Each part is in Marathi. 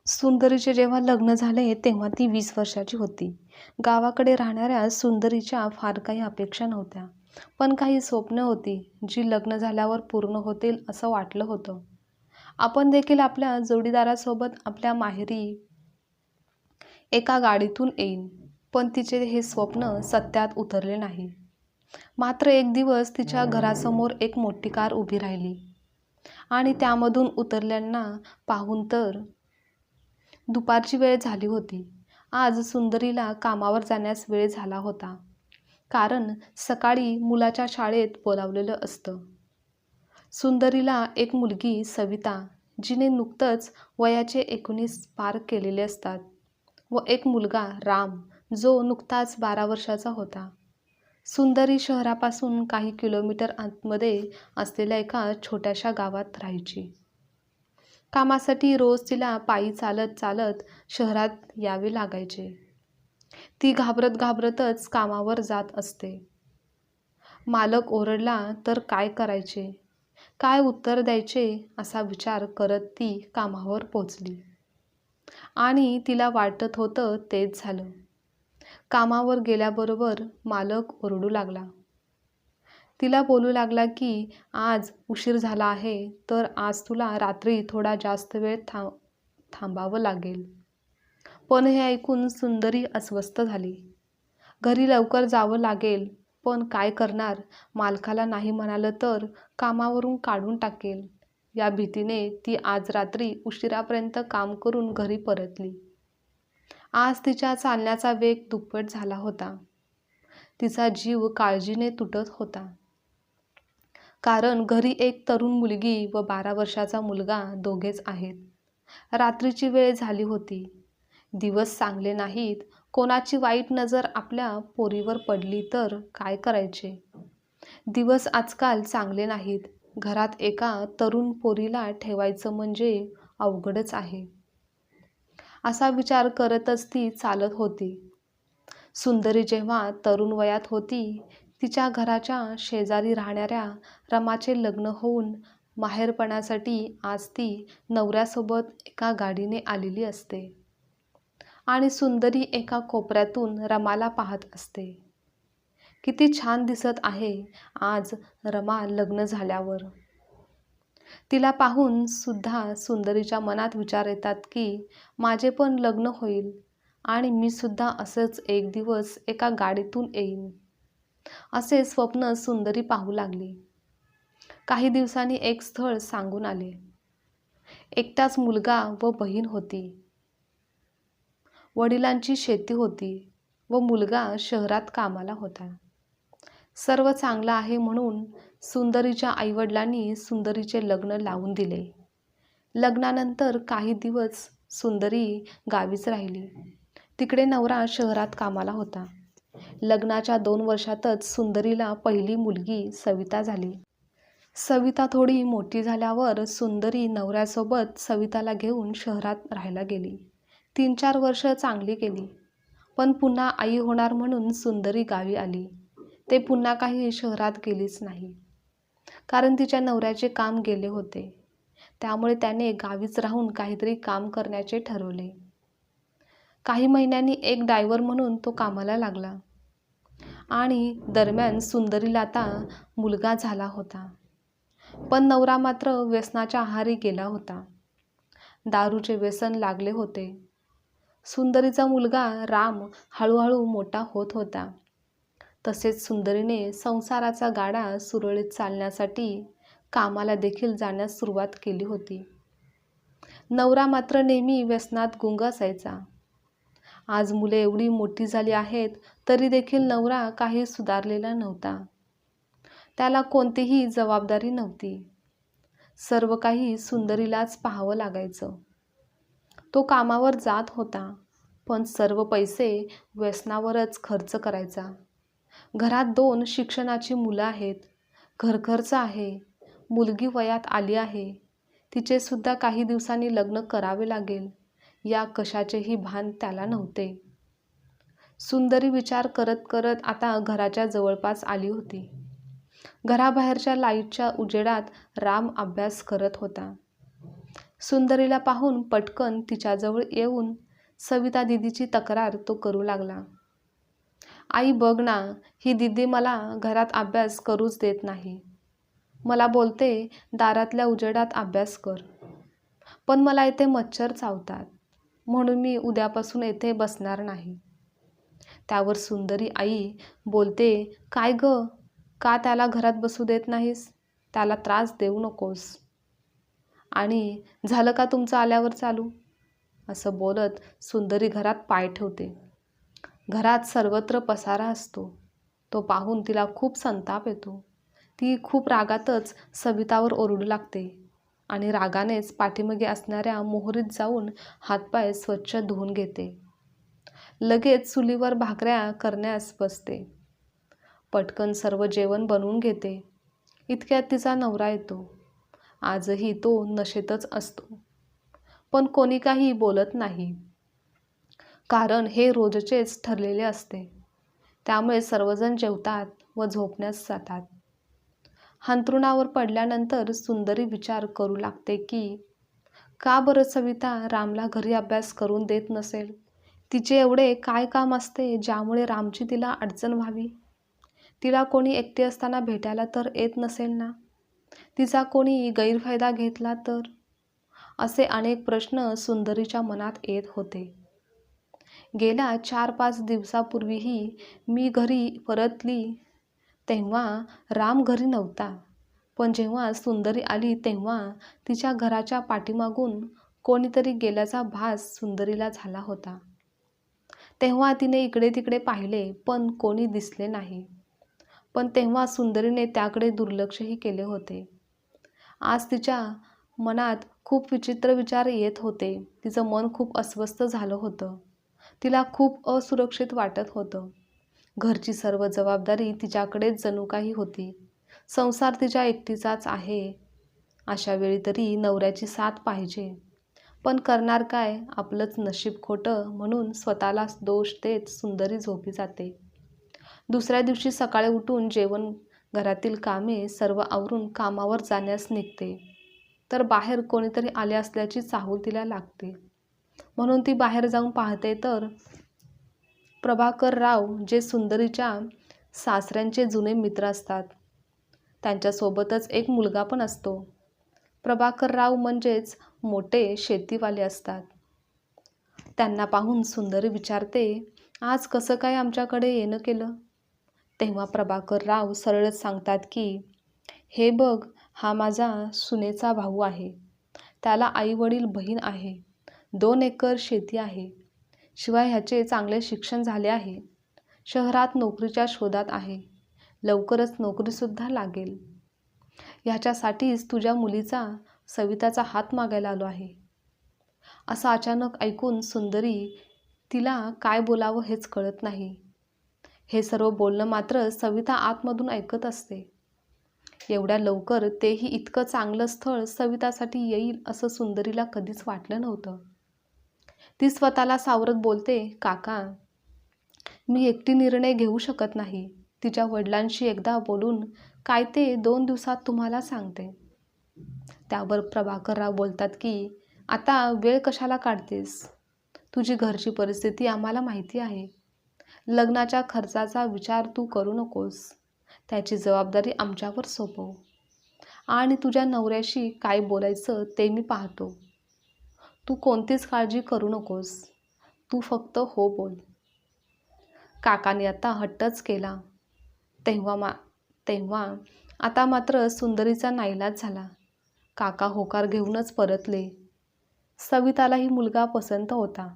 सुंदरीचे जेव्हा लग्न झाले तेव्हा ती 20 वर्षाची होती. गावाकडे राहणाऱ्या सुंदरीच्या फार काही अपेक्षा नव्हत्या. पण काही स्वप्न होती, जी लग्न झाल्यावर पूर्ण होतील असं वाटलं होतं. आपण देखील आपल्या जोडीदारासोबत आपल्या माहेरी एका गाडीतून येईन. पण तिचे हे स्वप्न सत्यात उतरले नाही. मात्र एक दिवस तिच्या घरासमोर एक मोठी कार उभी राहिली आणि त्यामधून उतरल्यांना पाहून तर दुपारची वेळ झाली होती. आज सुंदरीला कामावर जाण्यास वेळ झाला होता, कारण सकाळी मुलाच्या शाळेत बोलावलेलं असतं. सुंदरीला एक मुलगी सविता, जिने नुकतंच वयाचे 19 पार केलेले असतात, व एक मुलगा राम, जो नुकताच 12 वर्षाचा होता. सुंदरी शहरापासून काही किलोमीटर आतमध्ये असलेल्या एका छोट्याशा गावात राहायची. कामासाठी रोज तिला पायी चालत चालत शहरात यावे लागायचे. ती घाबरत घाबरतच कामावर जात असते. मालक ओरडला तर काय करायचे, काय उत्तर द्यायचे असा विचार करत ती कामावर पोचली. आणि तिला वाटत होतं तेच झालं. कामावर गेल्याबरोबर मालक ओरडू लागला. तिला बोलू लागला की आज उशीर झाला आहे, तर आज तुला रात्री थोडा जास्त वेळ थांबावं लागेल. पण हे ऐकून सुंदरी अस्वस्थ झाली. घरी लवकर जावं लागेल, पण काय करणार, मालकाला नाही म्हणालं तर कामावरून काढून टाकेल. या भीतीने ती आज रात्री उशिरापर्यंत काम करून घरी परतली. आज तिच्या चालण्याचा वेग दुप्पट झाला होता. तिचा जीव काळजीने तुटत होता. कारण घरी एक तरुण मुलगी व 12 वर्षाचा मुलगा दोघेच आहेत. रात्रीची वेळ झाली होती. दिवस चांगले नाहीत. कोणाची वाईट नजर आपल्या पोरीवर पडली तर काय करायचे. दिवस आजकाल चांगले नाहीत. घरात एका तरुण पोरीला ठेवायचं म्हणजे अवघडच आहे. असा विचार करतच ती चालत होती. सुंदरी जेव्हा तरुण वयात होती, तिच्या घराच्या शेजारी राहणाऱ्या रमाचे लग्न होऊन माहेरपणासाठी आज ती नवऱ्यासोबत एका गाडीने आलेली असते. आणि सुंदरी एका कोपऱ्यातून रमाला पाहत असते. किती छान दिसत आहे आज रमा लग्न झाल्यावर. तिला पाहून सुद्धा सुंदरीच्या मनात विचार येतात की माझे पण लग्न होईल आणि मी सुद्धा असंच एक दिवस एका गाडीतून येईन. असे स्वप्न सुंदरी पाहू लागली. काही दिवसांनी एक स्थळ सांगून आले. एकटाच मुलगा व बहीण होती. वडिलांची शेती होती व मुलगा शहरात कामाला होता. सर्व चांगलं आहे म्हणून सुंदरीच्या आईवडिलांनी सुंदरीचे लग्न लावून दिले. लग्नानंतर काही दिवस सुंदरी गावीच राहिली. तिकडे नवरा शहरात कामाला होता. लग्नाच्या 2 वर्षातच सुंदरीला पहिली मुलगी सविता झाली. सविता थोडी मोठी झाल्यावर सुंदरी नवऱ्यासोबत सविताला घेऊन शहरात राहायला गेली. 3-4 वर्ष चांगली गेली. पण पुन्हा आई होणार म्हणून सुंदरी गावी आली. ते पुन्हा काही शहरात गेलीच नाही. कारण तिच्या नवऱ्याचे काम गेले होते. त्यामुळे त्याने गावीच राहून काहीतरी काम करण्याचे ठरवले. काही महिन्यांनी एक ड्रायव्हर म्हणून तो कामाला लागला. आणि दरम्यान सुंदरीला आता मुलगा झाला होता. पण नवरा मात्र व्यसनाच्या आहारी गेला होता. दारूचे व्यसन लागले होते. सुंदरीचा मुलगा राम हळूहळू मोठा होत होता. तसेच सुंदरीने संसाराचा गाडा सुरळीत चालण्यासाठी कामाला देखील जाण्यास सुरुवात केली होती. नवरा मात्र नेहमी व्यसनात गुंग असायचा. आज मुले एवढी मोठी झाली आहेत तरी देखील नवरा काही सुधारलेला नव्हता. त्याला कोणतीही जबाबदारी नव्हती. सर्व काही सुंदरीलाच पाहावं लागायचं. तो कामावर जात होता, पण सर्व पैसे व्यसनावरच खर्च करायचा. घरात 2 शिक्षणाची मुलं आहेत. घरखर्च आहे. मुलगी वयात आली आहे. तिचे सुद्धा काही दिवसांनी लग्न करावे लागेल. या कशाचेही भान त्याला नव्हते. सुंदरी विचार करत करत आता घराच्या जवळपास आली होती. घराबाहेरच्या लाईटच्या उजेडात राम अभ्यास करत होता. सुंदरीला पाहून पटकन तिच्याजवळ येऊन सविता दिदीची तक्रार तो करू लागला. आई बघ ना, ही दिदी मला घरात अभ्यास करूच देत नाही. मला बोलते दारातल्या उजेडात अभ्यास कर, पण मला इथे मच्छर चावतात, म्हणून मी उद्यापासून येथे बसणार नाही. त्यावर सुंदरी आई बोलते, काय ग, का त्याला घरात बसू देत नाहीस? त्याला त्रास देऊ नकोस. आणि झालं का तुमचं आल्यावर चालू? असं बोलत सुंदरी घरात पाय ठेवते. घरात सर्वत्र पसारा असतो. तो पाहून तिला खूप संताप येतो. ती खूप रागातच सवितावर ओरडू लागते आणि रागानेच पाठीमागे असणाऱ्या मोहरीत जाऊन हातपाय स्वच्छ धुवून घेते. लगेच चुलीवर भाकऱ्या करण्यास बसते. पटकन सर्व जेवण बनवून घेते. इतक्यात तिचा नवरा येतो. आजही तो नशेतच असतो, पण कोणी काही बोलत नाही, कारण हे रोजचेच ठरलेले असते. त्यामुळे सर्वजण जेवतात व झोपण्यास जातात. अंथरुणावर पडल्यानंतर सुंदरी विचार करू लागते की का बरं सविता रामला घरी अभ्यास करून देत नसेल? तिचे एवढे काय काम असते ज्यामुळे रामची तिला अडचण व्हावी? तिला कोणी एकटी असताना भेटायला तर येत नसेल ना? तिचा कोणी गैरफायदा घेतला तर? असे अनेक प्रश्न सुंदरीच्या मनात येत होते. गेल्या 4-5 दिवसापूर्वीही मी घरी परतली तेव्हा राम घरी नव्हता, पण जेव्हा सुंदरी आली तेव्हा तिच्या घराच्या पाठीमागून कोणीतरी गेल्याचा भास सुंदरीला झाला होता. तेव्हा तिने इकडे तिकडे पाहिले, पण कोणी दिसले नाही. पण तेव्हा सुंदरीने त्याकडे दुर्लक्षही केले होते. आज तिच्या मनात खूप विचित्र विचार येत होते. तिचं मन खूप अस्वस्थ झालं होतं. तिला खूप असुरक्षित वाटत होतं. घरची सर्व जबाबदारी तिच्याकडेच जणू काही होती. संसार तिच्या एकटीचाच आहे. अशा वेळी तरी नवऱ्याची साथ पाहिजे. पण करणार काय? आपलंच नशीब खोटं म्हणून स्वतःलाच दोष देत सुंदरी झोपी जाते. दुसऱ्या दिवशी सकाळी उठून जेवण, घरातील कामे सर्व आवरून कामावर जाण्यास निघते, तर बाहेर कोणीतरी आले असल्याची चाहूल तिला लागते. म्हणून ती बाहेर जाऊन पाहते तर प्रभाकरराव, जे सुंदरीच्या सासऱ्यांचे जुने मित्र असतात, त्यांच्यासोबतच एक मुलगा पण असतो. प्रभाकरराव म्हणजेच मोठे शेतीवाले असतात. त्यांना पाहून सुंदरी विचारते, आज कसं काय आमच्याकडे येणं केलं? तेव्हा प्रभाकरराव सरळच सांगतात की, हे बघ, हा माझा सुनेचा भाऊ आहे. त्याला आई वडील बहीण आहे. 2 एकर शेती आहे. शिवाय ह्याचे चांगले शिक्षण झाले आहे. शहरात नोकरीच्या शोधात आहे. लवकरच नोकरीसुद्धा लागेल. ह्याच्यासाठीच तुझ्या मुलीचा, सविताचा हात मागायला आलो आहे. असं अचानक ऐकून सुंदरी, तिला काय बोलावं हेच कळत नाही. हे सर्व बोलणं मात्र सविता आतमधून ऐकत असते. एवढ्या लवकर, तेही इतकं चांगलं स्थळ सवितासाठी येईल असं सुंदरीला कधीच वाटलं नव्हतं. ती स्वतःला सावरत बोलते, काका, मी एकटी निर्णय घेऊ शकत नाही. तिच्या वडिलांशी एकदा बोलून काय ते 2 दिवसात तुम्हाला सांगते. त्यावर प्रभाकरराव बोलतात की, आता वेळ कशाला काढतेस? तुझी घरची परिस्थिती आम्हाला माहिती आहे. लग्नाच्या खर्चाचा विचार तू करू नकोस. त्याची जबाबदारी आमच्यावर सोपव. आणि तुझ्या नवऱ्याशी काय बोलायचं ते मी पाहतो. तू कोणतीच काळजी करू नकोस. तू फक्त हो बोल. काकाने आता हट्टच केला. तेव्हा आता मात्र सुंदरीचा नाईलाज झाला. काका होकार घेऊनच परतले. सवितालाही मुलगा पसंत होता.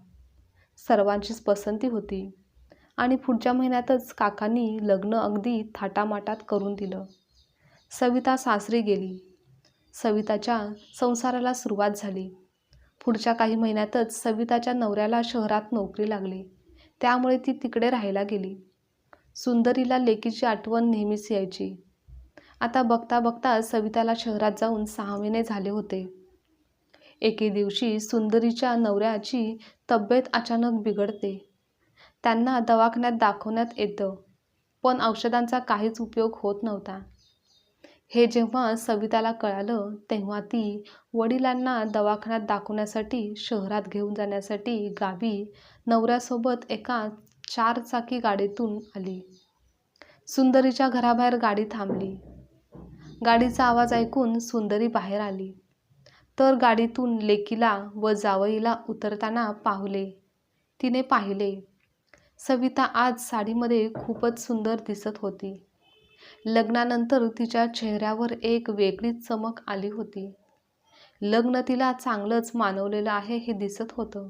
सर्वांचीच पसंती होती. आणि पुढच्या महिन्यातच काकांनी लग्न अगदी थाटामाटात करून दिलं. सविता सासरी गेली. सविताच्या संसाराला सुरुवात झाली. पुढच्या काही महिन्यातच सविताच्या नवऱ्याला शहरात नोकरी लागली. त्यामुळे ती तिकडे राहायला गेली. सुंदरीला लेकीची आठवण नेहमीच यायची. आता बघता बघता सविताला शहरात जाऊन 6 महिने झाले होते. एके दिवशी सुंदरीच्या नवऱ्याची तब्येत अचानक बिघडते. त्यांना दवाखान्यात दाखवण्यात येतं, पण औषधांचा काहीच उपयोग होत नव्हता. हे जेव्हा सविताला कळालं तेव्हा ती वडिलांना दवाखान्यात दाखवण्यासाठी शहरात घेऊन जाण्यासाठी गावी नवऱ्यासोबत एका 4 चाकी गाडीतून आली. सुंदरीच्या घराबाहेर गाडी थांबली. गाडीचा आवाज ऐकून सुंदरी बाहेर आली तर गाडीतून लेकीला व जावईला उतरताना तिने पाहिले. सविता आज साडीमध्ये खूपच सुंदर दिसत होती. लग्नानंतर तिच्या चेहऱ्यावर एक वेगळीच चमक आली होती. लग्न तिला चांगलंच मानवलेलं आहे हे दिसत होतं.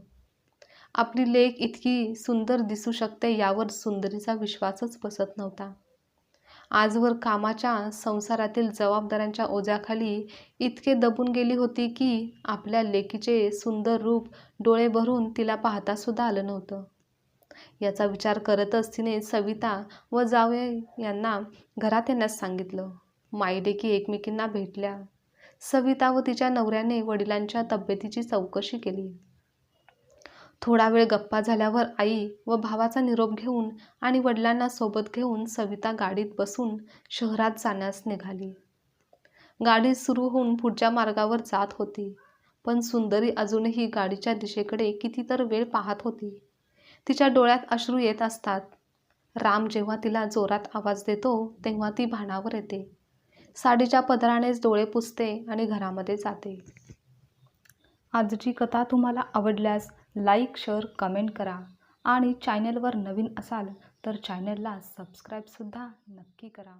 आपली लेक इतकी सुंदर दिसू शकते यावर सुंदरीचा विश्वासच बसत नव्हता. आजवर कामाच्या संसारातील जबाबदाऱ्यांच्या ओझ्याखाली इतके दबून गेली होती की आपल्या लेकीचे सुंदर रूप डोळे भरून तिला पाहता सुद्धा आलं नव्हतं. याचा विचार करतच तिने सविता व जावई यांना घरात येण्यास सांगितलं. माईलेकी एकमेकींना भेटल्या. सविता व तिच्या नवऱ्याने वडिलांच्या तब्येतीची चौकशी केली. थोडा वेळ गप्पा झाल्यावर आई व भावाचा निरोप घेऊन आणि वडिलांना सोबत घेऊन सविता गाडीत बसून शहरात जाण्यास निघाली. गाडी सुरू होऊन पुढच्या मार्गावर जात होती, पण सुंदरी अजूनही गाडीच्या दिशेकडे कितीतर वेळ पाहत होती. तिच्या डोळ्यात अश्रू येत असतात. राम जेव्हा तिला जोरात आवाज देतो तेव्हा ती भानावर येते. साडीच्या पदरानेच डोळे पुसते आणि घरामध्ये जाते. आजची कथा तुम्हाला आवडल्यास लाईक, शेअर, कमेंट करा आणि चॅनलवर नवीन असाल तर चॅनलला सबस्क्राईबसुद्धा नक्की करा.